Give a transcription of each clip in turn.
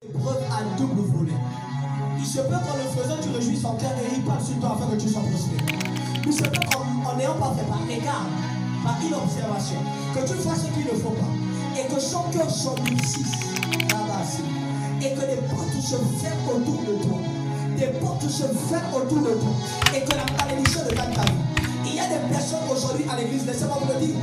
Épreuve à double volet. Il se peut qu'en le faisant, tu réjouis son cœur et il parle sur toi afin que tu sois prospère. Il se peut qu'en n'ayant pas fait par égard, par inobservation, que tu fasses ce qu'il ne faut pas et que son cœur s'endurcisse et que des portes se ferment autour de toi. Des portes se ferment autour de toi et que la malédiction de ta vie. Il y a des personnes aujourd'hui à l'église, laissez-moi vous le dire,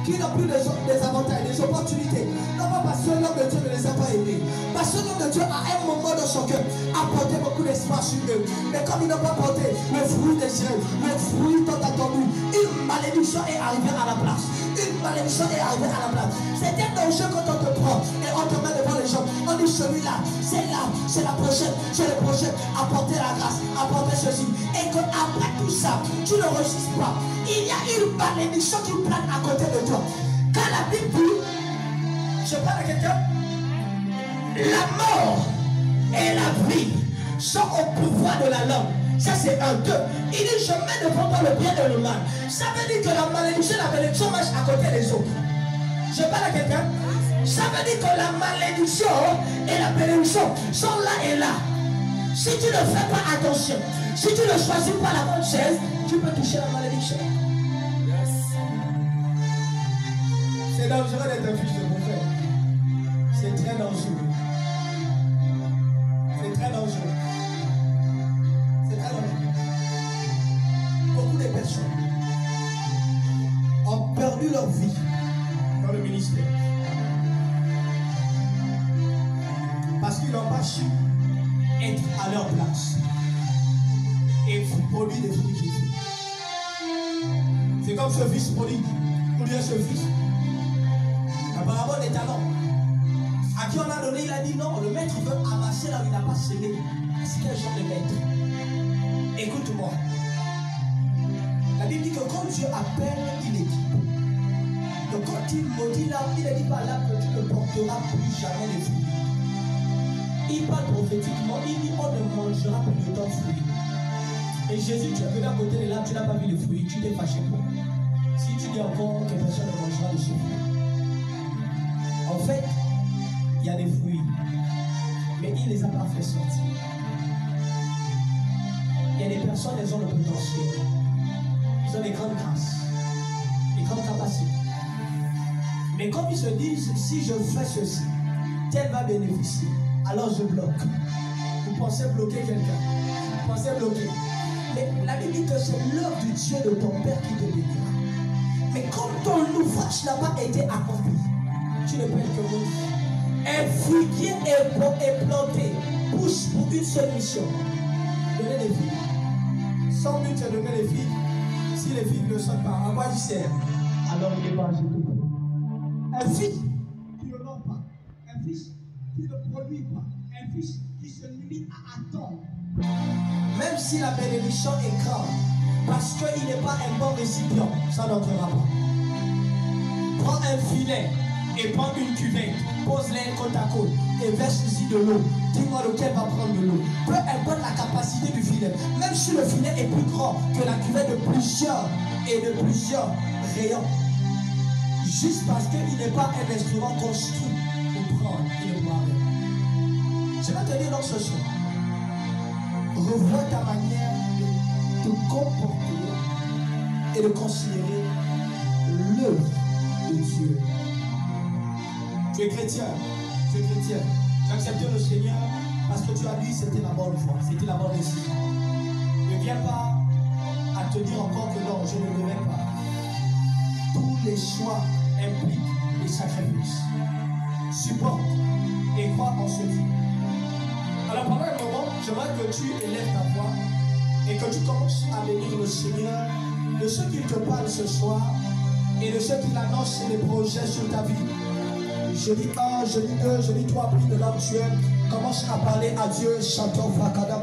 qui n'ont plus des avantages, des opportunités. Non pas parce que l'homme de Dieu ne les a pas aimés. Parce que l'homme de Dieu, à un moment dans son cœur, a porté beaucoup d'espoir sur eux. Mais comme ils n'ont pas porté le fruit des yeux, le fruit tant attendu, une malédiction est arrivée à la place. Une malédiction est arrivée à la place. C'est un danger quand on te prend et on te met devant les gens. On dit celui-là, c'est la prochaine, c'est le prochain. Apporter la grâce, apporter ceci. Et qu'après tout ça, tu ne réussisses pas. Il y a une malédiction qui plane à côté de toi. Quand la Bible dit, je parle à quelqu'un, la mort et la vie sont au pouvoir de la langue. Ça c'est un deux. Il dit, je mets devant toi le bien et le mal. Ça veut dire que la malédiction marche à côté des autres. Je parle à quelqu'un. Ça veut dire que la malédiction et la bénédiction sont là et là. Si tu ne fais pas attention, si tu ne choisis pas la bonne chaise, tu peux toucher la malédiction. C'est dangereux d'être un fils de mon frère. C'est très dangereux. C'est très dangereux. C'est très dangereux. Beaucoup de personnes ont perdu leur vie dans le ministère. Parce qu'ils n'ont pas su être à leur place et produire des fruits. C'est comme ce fils prodigue, ou bien ce fils. Apparemment des talents. À qui on a donné, il a dit non, le maître veut amasser là où il n'a pas semé. C'est quel genre de maître? Écoute-moi. La Bible dit que quand Dieu appelle une équipe, donc quand il maudit l'arbre, il ne dit pas là que tu ne porteras plus jamais les fruits. Il parle prophétiquement, il dit on ne mangera plus de ton fruit. Et Jésus, tu as venu à côté de l'arbre, tu n'as pas vu le fruit, tu t'es fâché pour. Si tu dis encore que personne ne mangera de ce fruit. En fait, il y a des fruits, mais il ne les a pas fait sortir. Il y a des personnes, elles ont le potentiel. Ils ont des grandes grâces, des grandes capacités. Mais comme ils se disent, si je fais ceci, tel va bénéficier, alors je bloque. Vous pensez bloquer quelqu'un, vous pensez bloquer. Mais la Bible dit que c'est l'œuvre du Dieu de ton Père qui te bénira. Mais comme ton ouvrage n'a pas été accompli, tu ne peux être que mourir. Un figuier est planté, pousse pour une seule mission. Donner des figues. Sans but, c'est donner des figues. Si les figues ne sont pas, à quoi il sert? Alors il est pas tout. Un fils qui ne dort pas. Un fils qui ne produit pas. Un fils qui se limite à attendre. Même si la bénédiction est grande, parce qu'il n'est pas un bon récipient, ça n'entrera pas. Prends un filet et prends une cuvette, pose-les côte à côte et verse-y de l'eau. Dis-moi lequel va prendre de l'eau. Peu importe la capacité du filet, même si le filet est plus grand que la cuvette de plusieurs rayons, juste parce qu'il n'est pas un instrument construit pour prendre, il ne pourra rien. Je vais te dire donc ce soir, revois ta manière de te comporter et de considérer l'œuvre de Dieu. Tu es chrétien, tu es chrétien. Tu as accepté le Seigneur parce que tu as dit c'était la bonne foi, c'était la bonne décision. Ne viens pas à te dire encore que non, je ne le mets pas. Tous les choix impliquent des sacrifices. Supporte et crois en ce Dieu. Alors pendant un moment, j'aimerais que tu élèves ta voix et que tu commences à bénir le Seigneur de ce qu'il te parle ce soir et de ce qu'il annonce les projets sur ta vie. Je dis 1, je dis 2, je dis 3, prie de l'homme tu es. Commence à parler à Dieu, chantons Vakadaba.